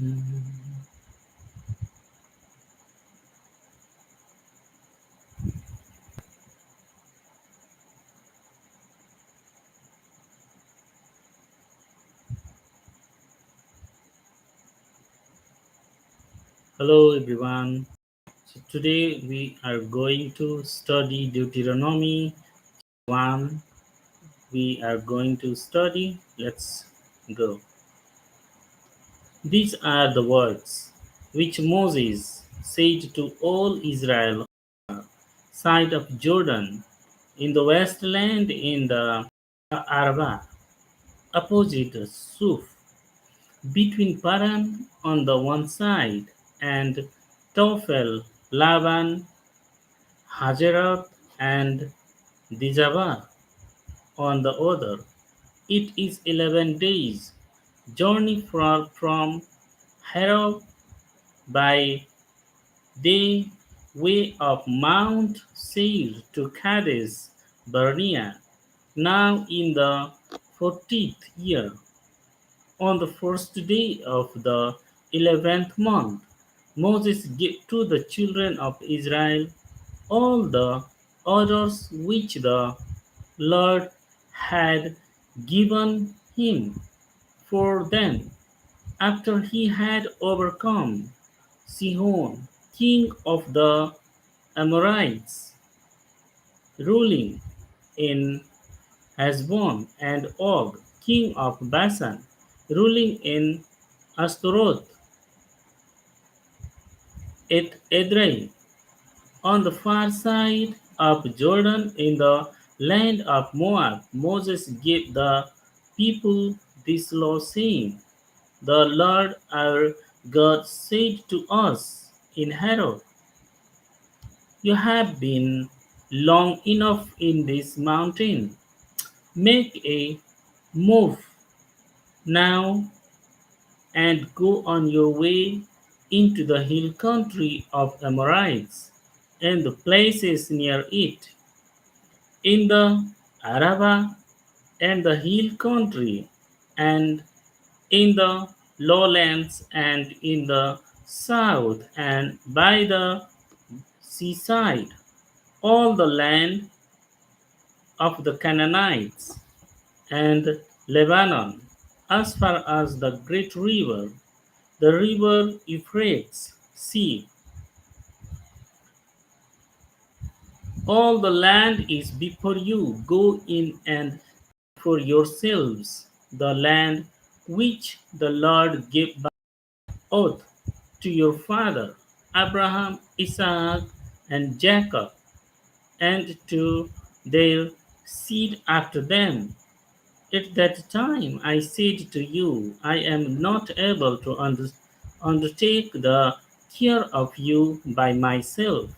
Hello everyone. So today we are going to study Deuteronomy 1. We are going to study. Let's go. These are the words which Moses said to all Israel side of Jordan in the westland in the Arabah opposite Suf between Paran on the one side and Tophel, Laban, Hazeroth, and Dijabah on the other. It is 11 days journey from Harab by day way of Mount Seir to Kadesh Barnea. Now in the 40th year, on the first day of the 11th month, Moses gave to the children of Israel all the orders which the Lord had given him for them after he had overcome Sihon, king of the Amorites, ruling in Heshbon, and Og, king of Bashan, ruling in Ashtaroth at Edrei. On the far side of Jordan in the land of Moab, Moses gave the people this law, saying, The Lord our God said to us in Horeb, You have been long enough in this mountain. Make a move now and go on your way into the hill country of Amorites and the places near it, in the Arabah and the hill country, and in the lowlands, and in the south, and by the seaside, all the land of the Canaanites, and Lebanon, as far as the great river, the river Euphrates. See, all the land is before you. Go in and for yourselves the land which the Lord gave by oath to your father Abraham, Isaac, and Jacob, and to their seed after them. At that time I said to you, I am not able to undertake the care of you by myself.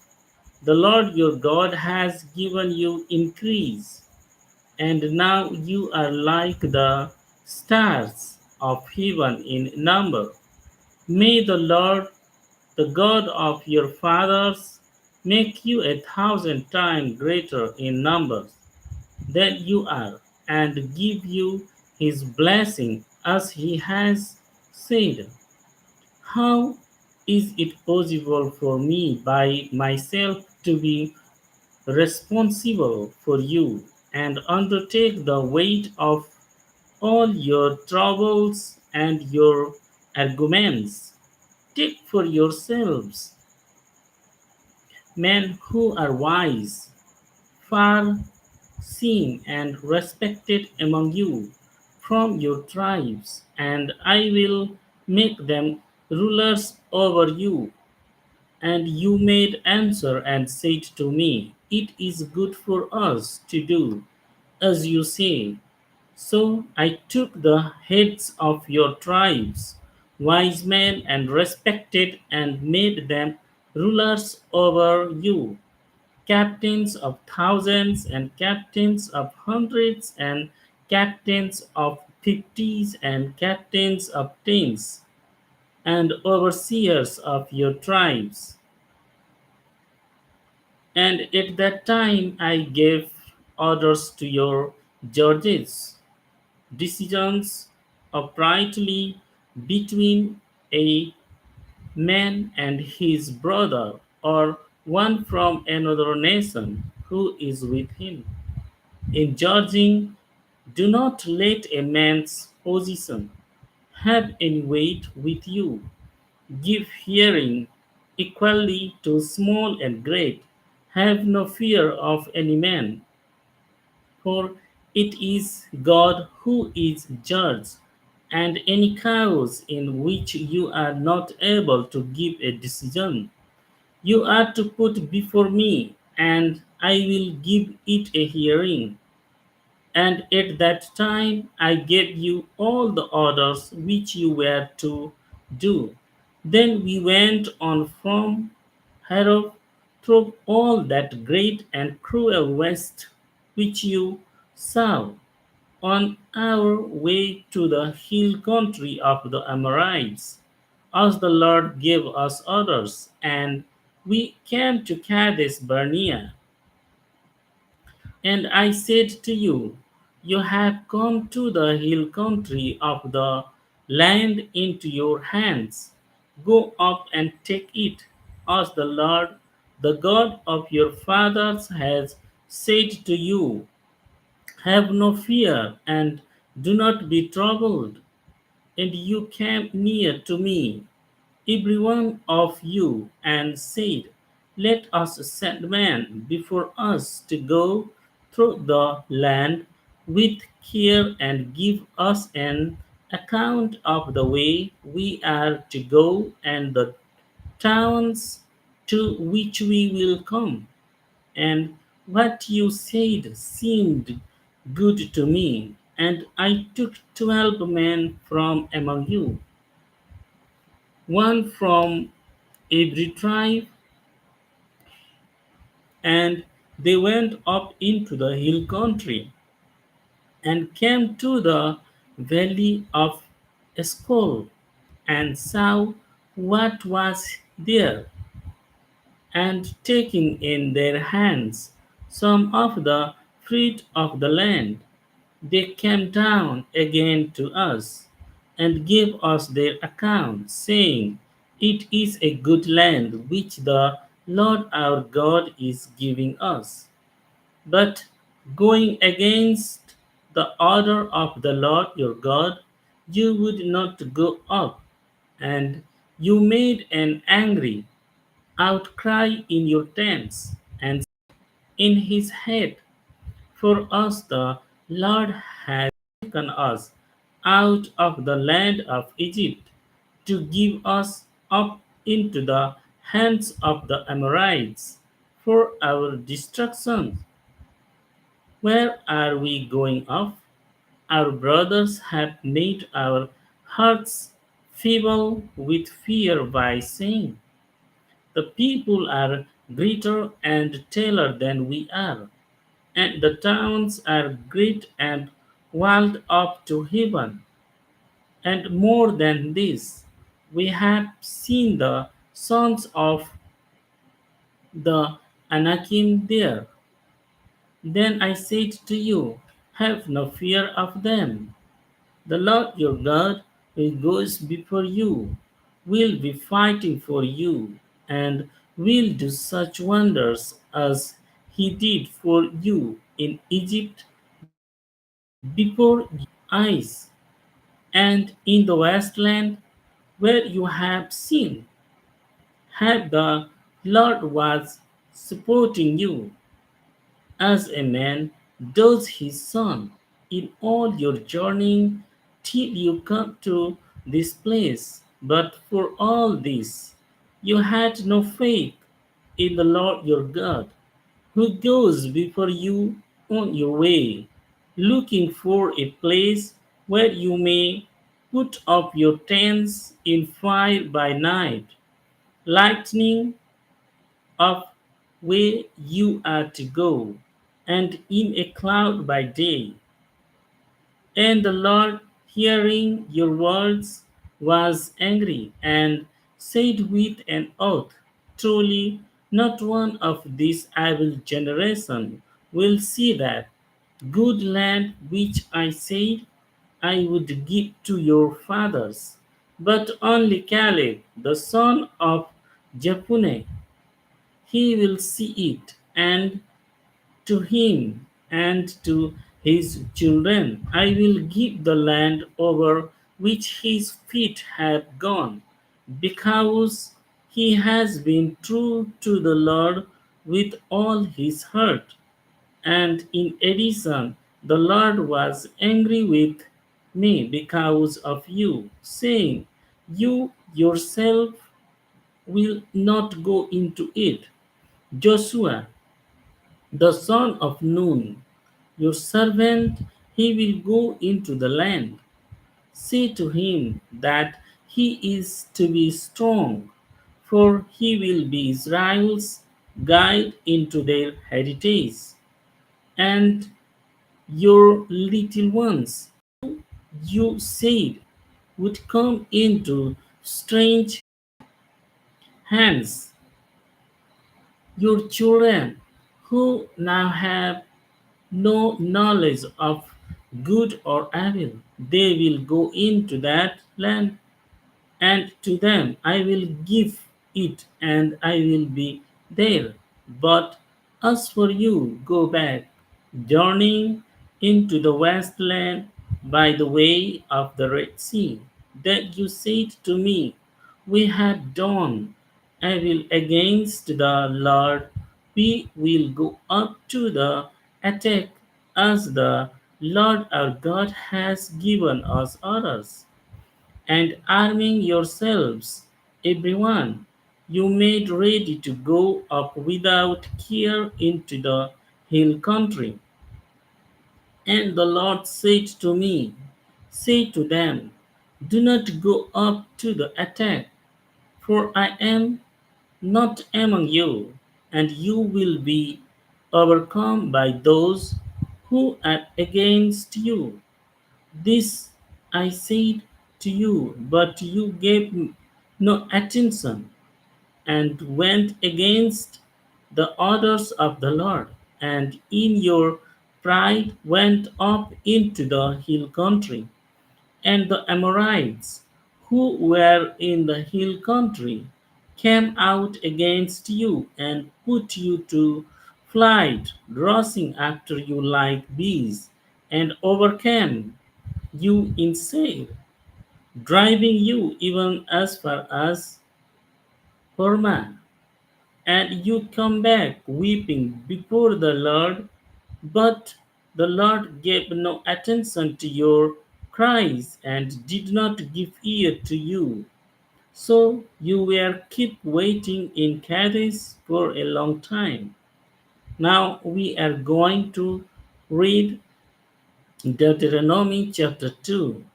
The Lord your God has given you increase, and now you are like the stars of heaven in number. May the Lord, the God of your fathers, make you 1,000 times greater in numbers than you are, and give you his blessing as he has said. How is it possible for me by myself to be responsible for you and undertake the weight of all your troubles and your arguments? Take for yourselves men who are wise, far seen and respected among you from your tribes, and I will make them rulers over you. And you made answer and said to me, It is good for us to do as you say. So I took the heads of your tribes, wise men and respected, and made them rulers over you, captains of thousands, and captains of hundreds, and captains of fifties, and captains of tens, and overseers of your tribes. And at that time I gave orders to your judges, decisions uprightly between a man and his brother, or one from another nation who is with him. In judging, do not let a man's position have any weight with you. Give hearing equally to small and great. Have no fear of any man, for it is God who is judge, and any cause in which you are not able to give a decision, you are to put before me, and I will give it a hearing. And at that time I gave you all the orders which you were to do. Then we went on from Harov through all that great and cruel waste which you saw on our way to the hill country of the Amorites, as the Lord gave us orders, and we came to Kadesh Barnea. And I said to you, you have come to the hill country of the land into your hands. Go up and take it, as the Lord, the God of your fathers, has said to you. Have no fear and do not be troubled. And you came near to me, every one of you, and said, let us send men before us to go through the land with care and give us an account of the way we are to go and the towns to which we will come. And what you said seemed good to me, and I took 12 men from among you, one from every tribe, and they went up into the hill country and came to the valley of Escol and saw what was there, and taking in their hands some of the fruit of the land, they came down again to us and gave us their account, saying, it is a good land which the Lord our God is giving us. But going against the order of the Lord your God, you would not go up, and you made an angry outcry in your tents, and in his head, for us the Lord has taken us out of the land of Egypt to give us up into the hands of the Amorites for our destruction. Where are we going off? Our brothers have made our hearts feeble with fear by saying, the people are greater and taller than we are, and the towns are great and walled up to heaven. And more than this, we have seen the sons of the Anakim there. Then I said to you, have no fear of them. The Lord your God, who goes before you, will be fighting for you, and will do such wonders as he did for you in Egypt before your eyes, and in the wasteland where you have seen how the Lord was supporting you as a man does his son in all your journeying till you come to this place. But for all this, you had no faith in the Lord your God, who goes before you on your way, looking for a place where you may put up your tents in fire by night, lightning of where you are to go, and in a cloud by day. And the Lord, hearing your words, was angry and said with an oath, truly, not one of this evil generation will see that good land which I said I would give to your fathers. but only Caleb, the son of Jephunneh, he will see it, and to him and to his children I will give the land over which his feet have gone, because he has been true to the Lord with all his heart. And in addition, the Lord was angry with me because of you, saying, "You yourself will not go into it." Joshua, the son of Nun, your servant, he will go into the land. Say to him that he is to be strong, for he will be Israel's guide into their heritage. And your little ones, you said, would come into strange hands. Your children, who now have no knowledge of good or evil, they will go into that land, and to them I will give it, and I will be there. But as for you, go back, journeying into the wasteland by the way of the Red Sea, that you said to me, "We have done evil against the Lord. We will go up to the attack as the Lord our God has given us orders." And arming yourselves, everyone, you made ready to go up without care into the hill country. And the Lord said to me, "Say to them, do not go up to the attack, for I am not among you, and you will be overcome by those who are against you." This I said to you, but you gave no attention, and went against the orders of the Lord, and in your pride went up into the hill country. And the Amorites, who were in the hill country, came out against you and put you to flight, rushing after you like bees, and overcame you in Seir, driving you even as far as Hormah. And you come back weeping before the Lord, but the Lord gave no attention to your cries and did not give ear to you. So you were keep waiting in Kadesh for a long time. Now we are going to read Deuteronomy chapter 2.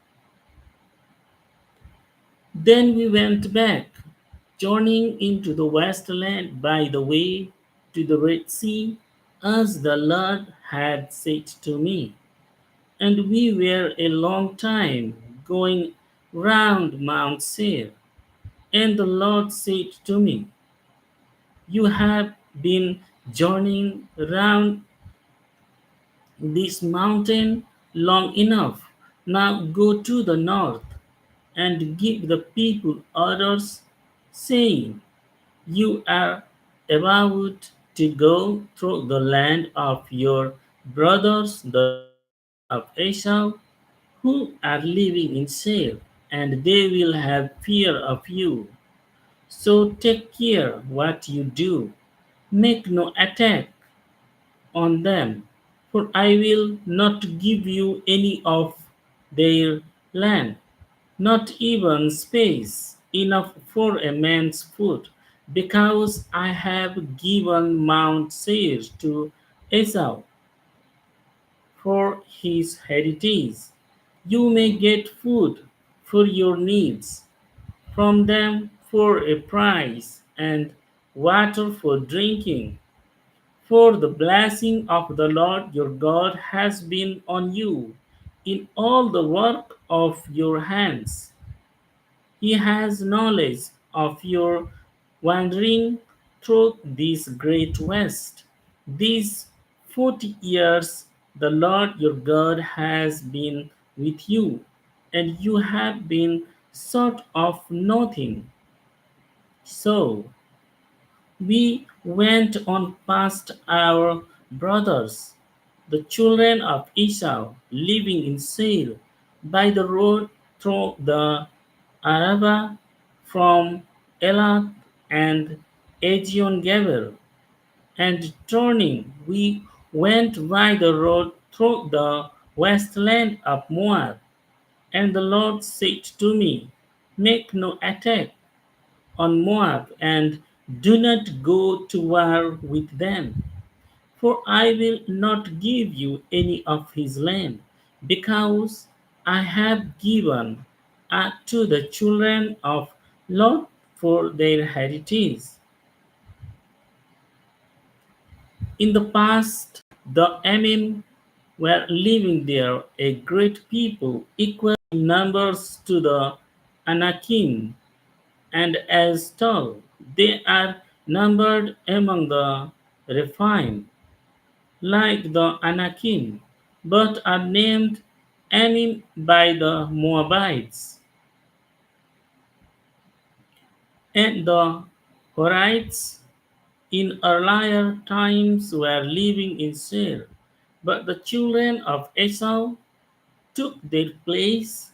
Then we went back, journeying into the wasteland by the way to the Red Sea, as the Lord had said to me. And we were a long time going round Mount Seir. And the Lord said to me, "You have been journeying round this mountain long enough. Now go to the north and give the people orders, saying, You are about to go through the land of your brothers, the children of Esau, who are living in Seir, and they will have fear of you. So take care what you do. Make no attack on them, for I will not give you any of their land, not even space enough for a man's foot, because I have given Mount Seir to Esau for his heritage. You may get food for your needs from them for a price, and water for drinking. For the blessing of the Lord your God has been on you in all the work of your hands. He has knowledge of your wandering through this great West. These 40 years the Lord your God has been with you, and you have been sort of nothing. So we went on past our brothers, the children of Esau, living in Seir, by the road through the Arabah from Elath and Ezion Geber, and turning we went by the road through the wasteland of Moab. And the Lord said to me, make no attack on Moab, and do not go to war with them, for I will not give you any of his land, because I have given it to the children of Lot for their heritage. In the past, the Ammon were living there, a great people, equal in numbers to the Anakim, and as tall. They are numbered among the Rephaim, like the Anakim, but are named Anim by the Moabites. And the Horites in earlier times were living in Seir, but the children of Esau took their place.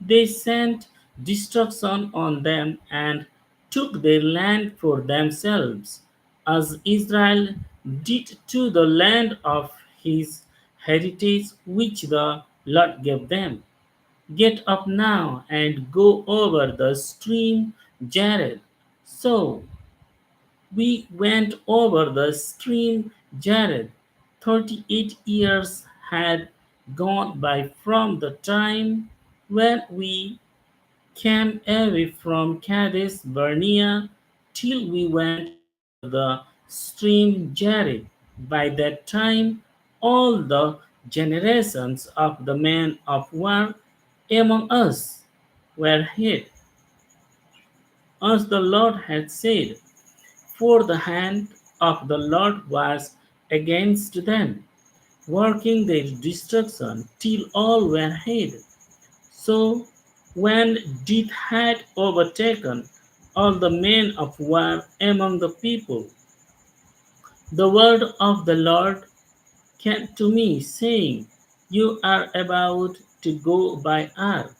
They sent destruction on them and took their land for themselves, as Israel did to the land of his heritage which the Lord gave them. Get up now and go over the stream Jared. So we went over the stream Jared. 38 years had gone by from the time when we came away from Kadesh Barnea till we went over the stream Jared. By that time, all the generations of the men of war among us were hid, as the Lord had said, for the hand of the Lord was against them, working their destruction till all were hid. So when death had overtaken all the men of war among the people, the word of the Lord came to me, saying, you are about to go by Ar,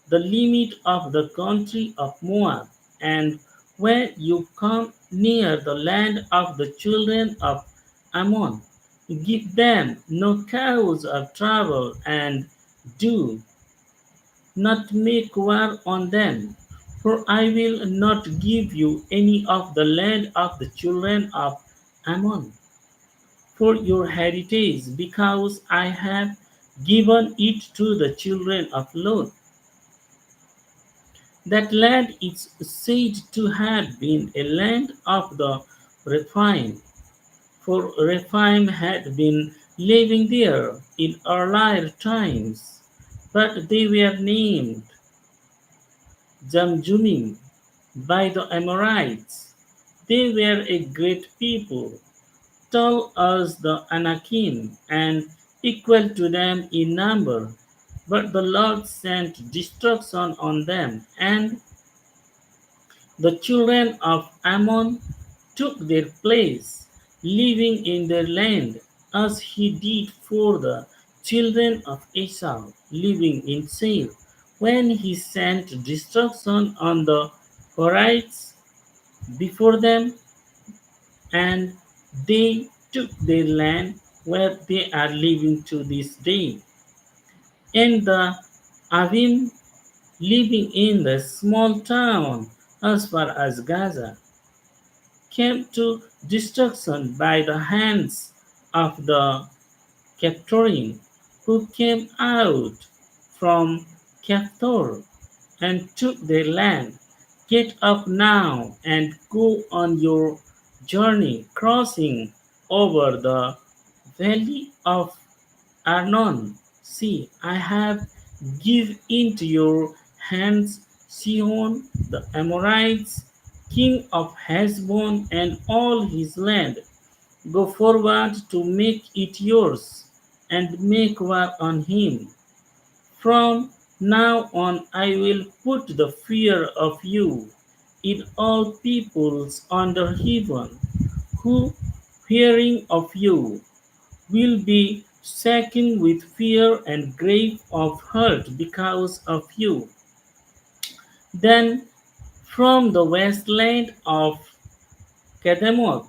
the limit of the country of Moab, and when you come near the land of the children of Ammon, give them no cause of trouble, and do not make war on them, for I will not give you any of the land of the children of Ammon for your heritage, because I have given it to the children of Lot. That land is said to have been a land of the Rephaim, for Rephaim had been living there in earlier times, but they were named Jamjumim by the Amorites. They were a great people, tall as the Anakim, and equal to them in number. But the Lord sent destruction on them, and the children of Ammon took their place, living in their land, as he did for the children of Esau, living in Seir, when he sent destruction on the Horites before them, and they took their land where they are living to this day. And the Avim living in the small town as far as Gaza came to destruction by the hands of the Captorim, who came out from Captor and took their land. Get up now and go on your journey, crossing over the valley of Arnon. See, I have give into your hands Sihon the Amorites, king of Heshbon, and all his land. Go forward to make it yours, and make war on him. From Now on I will put the fear of you in all peoples under heaven, who, hearing of you, will be shaken with fear and grave of hurt because of you. Then from the wasteland of Kedemoth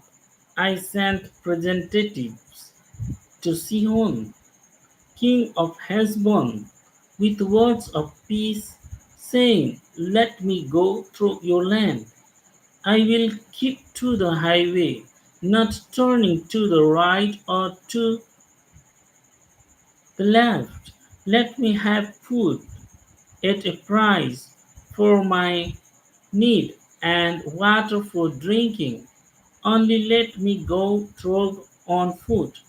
I sent representatives to Sihon, king of Heshbon, with words of peace, saying, "Let me go through your land. I will keep to the highway, not turning to the right or to the left. Let me have food at a price for my need and water for drinking. Only let me go through on foot,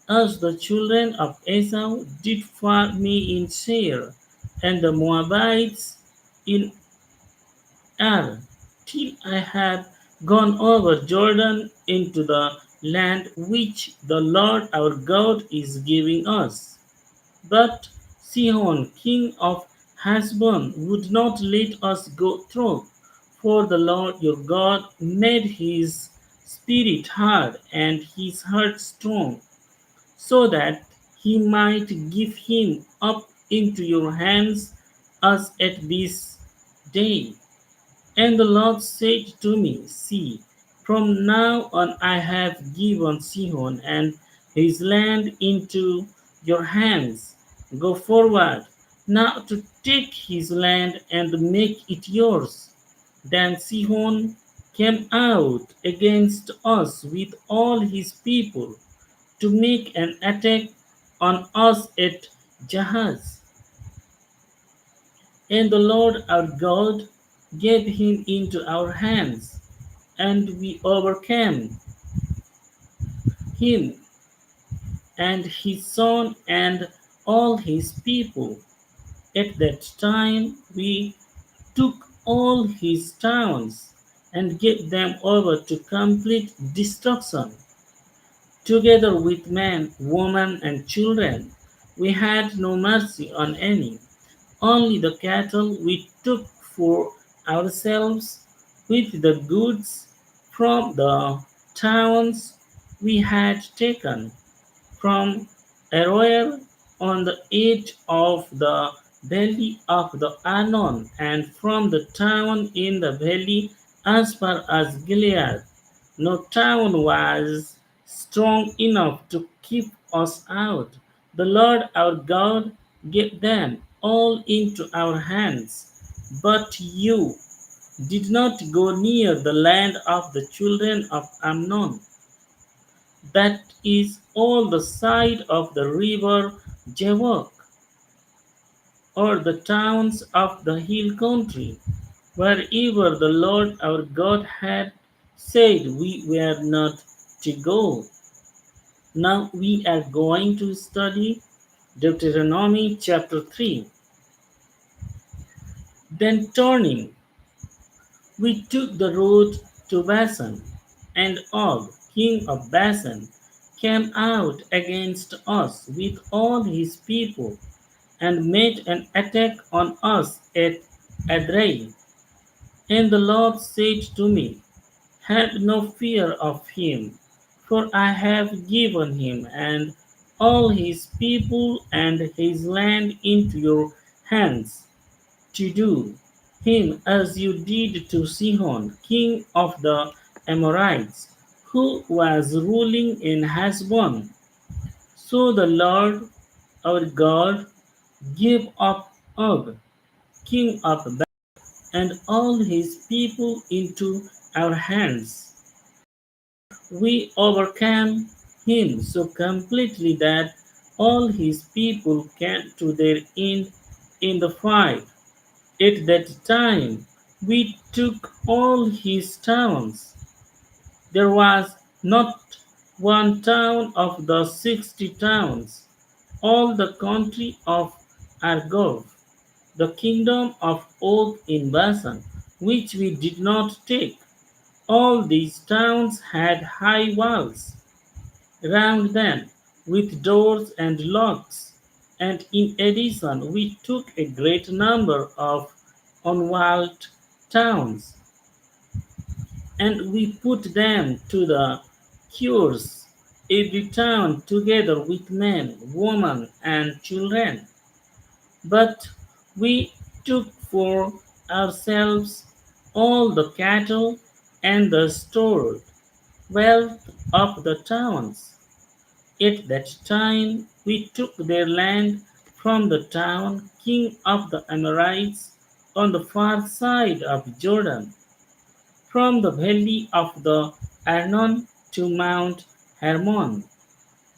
as the children of Esau did for me in Seir, and the Moabites in Ar, till I have gone over Jordan into the land which the Lord our God is giving us." But Sihon, king of Heshbon, would not let us go through, for the Lord your God made his spirit hard and his heart strong, so that he might give him up into your hands as at this day. And the Lord said to me, "See, from now on I have given Sihon and his land into your hands. Go forward now to take his land and make it yours." Then Sihon came out against us with all his people to make an attack on us at Jahaz. And the Lord our God gave him into our hands, and we overcame him and his son and all his people. At that time we took all his towns and gave them over to complete destruction, together with men, women, and children. We had no mercy on any. Only the cattle we took for ourselves, with the goods from the towns we had taken from Aroer on the edge of the valley of the Arnon, and from the town in the valley as far as Gilead. No town was strong enough to keep us out. The Lord our God gave them all into our hands. But you did not go near the land of the children of Ammon, that is all the side of the river Jabbok, or the towns of the hill country, wherever the Lord our God had said we were not to go. Now we are going to study Deuteronomy chapter 3. Then turning, we took the road to Bashan, and Og, king of Bashan, came out against us with all his people, and made an attack on us at Adrai. And the Lord said to me, "Have no fear of him, for I have given him and all his people and his land into your hands, to do him as you did to Sihon, king of the Amorites, who was ruling in Heshbon." So the Lord our God gave up Og, king of Bashan, and all his people into our hands. We overcame him so completely that all his people came to their end in the fight. At that time we took all his towns. There was not one town of the 60 towns, all the country of Argob, the kingdom of Og in Bashan, which we did not take. All these towns had high walls round them, with doors and locks, And in addition, we took a great number of unwalled towns, and we put them to the cures, every town together with men, women, and children. But we took for ourselves all the cattle and the stored wealth of the towns. At that time we took their land from the town king of the Amorites on the far side of Jordan, from the valley of the Arnon to Mount Hermon.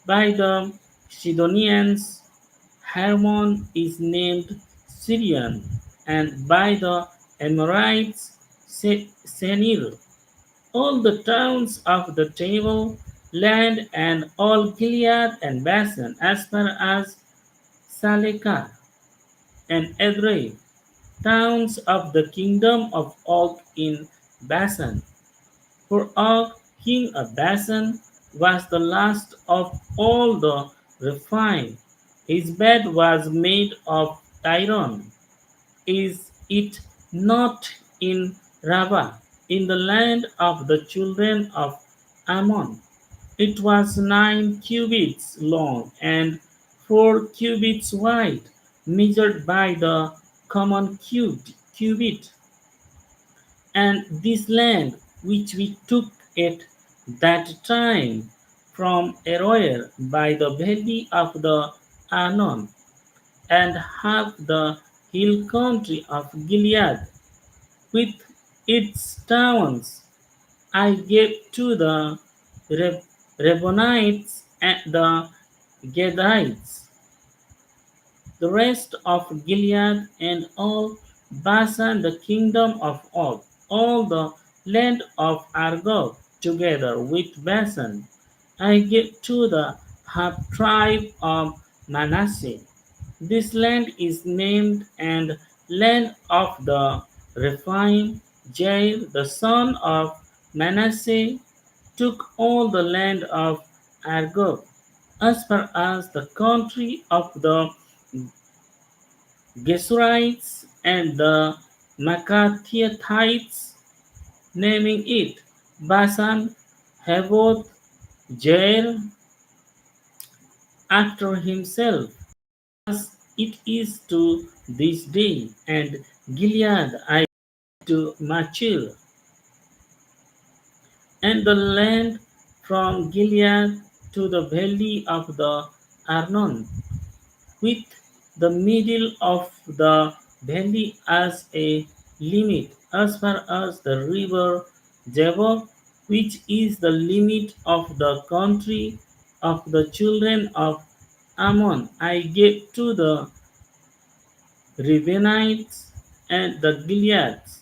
By the Sidonians, Hermon is named Syrian, and by the Amorites, Senir. All the towns of the table land and all Gilead and Bashan, as far as Salekah and Edrei, towns of the kingdom of Og in Bashan. For Og, king of Bashan, was the last of all the refined. His bed was made of iron. Is it not in Rabbah, in the land of the children of Ammon? It was 9 cubits long and 4 cubits wide, measured by the common cubit. And this land which we took at that time from Aroer by the valley of the Arnon, and half the hill country of Gilead, with its towns, I gave to the Rebonites and the Gadites. The rest of Gilead and all Bashan, the kingdom of Og, all the land of Argob, together with Bashan, I gave to the half tribe of Manasseh. This land is named and land of the Rephaim. Jair, the son of Manasseh, took all the land of Argob, as far as the country of the Geshurites and the Maccathites, naming it Basan, Havoth, Jair, after himself, as it is to this day, and Gilead I gave to Machir, and the land from Gilead to the valley of the Arnon, with the middle of the valley as a limit, as far as the river Jabbok, which is the limit of the country of the children of Ammon, I gave to the Reubenites and the Gileadites,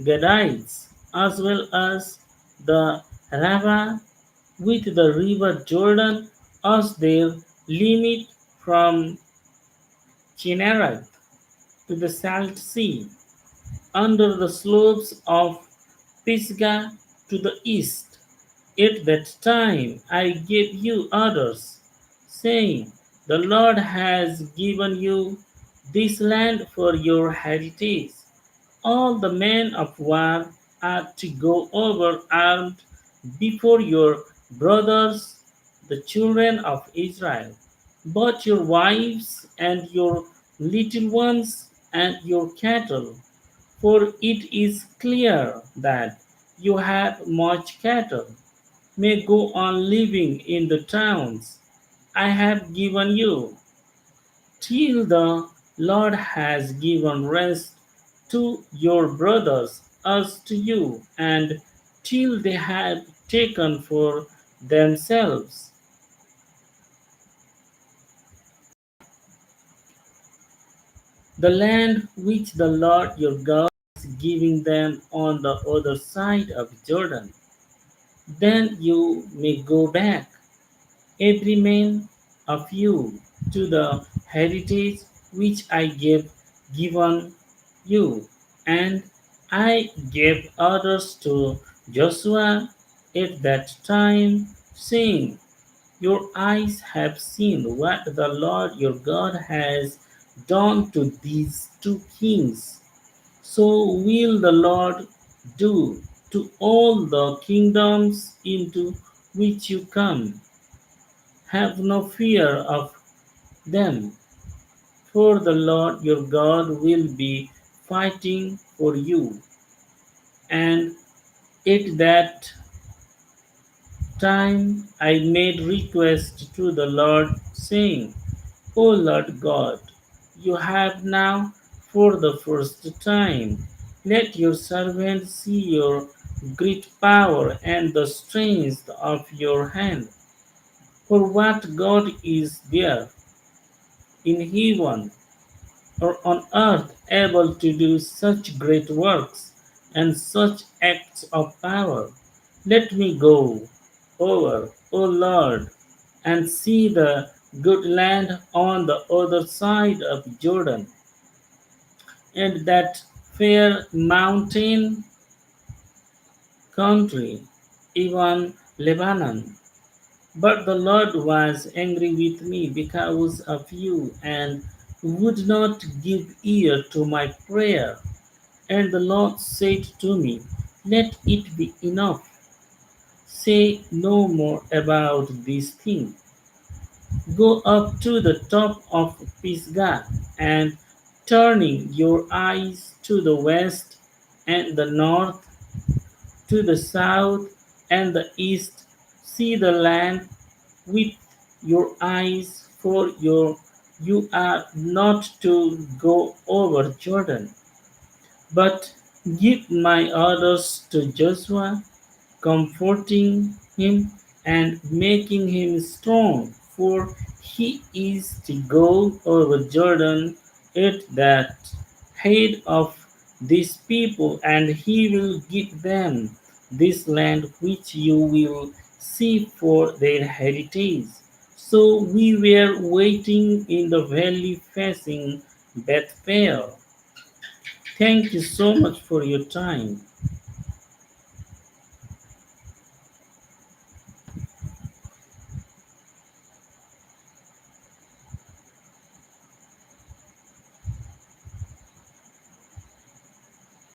Gadites, as well as the Rabbah with the river Jordan as their limit from Chinnereth to the Salt Sea, under the slopes of Pisgah to the east. At that time I gave you orders, saying, the Lord has given you this land for your heritage. All the men of war are to go over armed before your brothers, the children of Israel. But your wives and your little ones and your cattle, for it is clear that you have much cattle, may go on living in the towns I have given you, till the Lord has given rest to your brothers as to you, and till they have taken for themselves the land which the Lord your God is giving them on the other side of Jordan. Then you may go back, every man of you, to the heritage which I gave given you. And I gave orders to Joshua at that time, saying, Your eyes have seen what the Lord your God has done to these two kings. So will the Lord do to all the kingdoms into which you come. Have no fear of them, for the Lord your God will be fighting for you. And at that time I made request to the Lord, saying, O Lord God, you have now for the first time let your servant see your great power and the strength of your hand. For what God is there in heaven or on earth able to do such great works and such acts of power? Let me go over, O Lord, and see the good land on the other side of Jordan, and that fair mountain country, even Lebanon. But the Lord was angry with me because of you and would not give ear to my prayer. And the Lord said to me, let it be enough. Say no more about this thing. Go up to the top of Pisgah, and turning your eyes to the west and the north, to the south and the east, see the land with your eyes, for you are not to go over Jordan. But give my orders to Joshua, comforting him and making him strong, for he is to go over Jordan at that head of this people, and he will give them this land which you will see for their heritage. So we were waiting in the valley facing Bethel. Thank you so much for your time.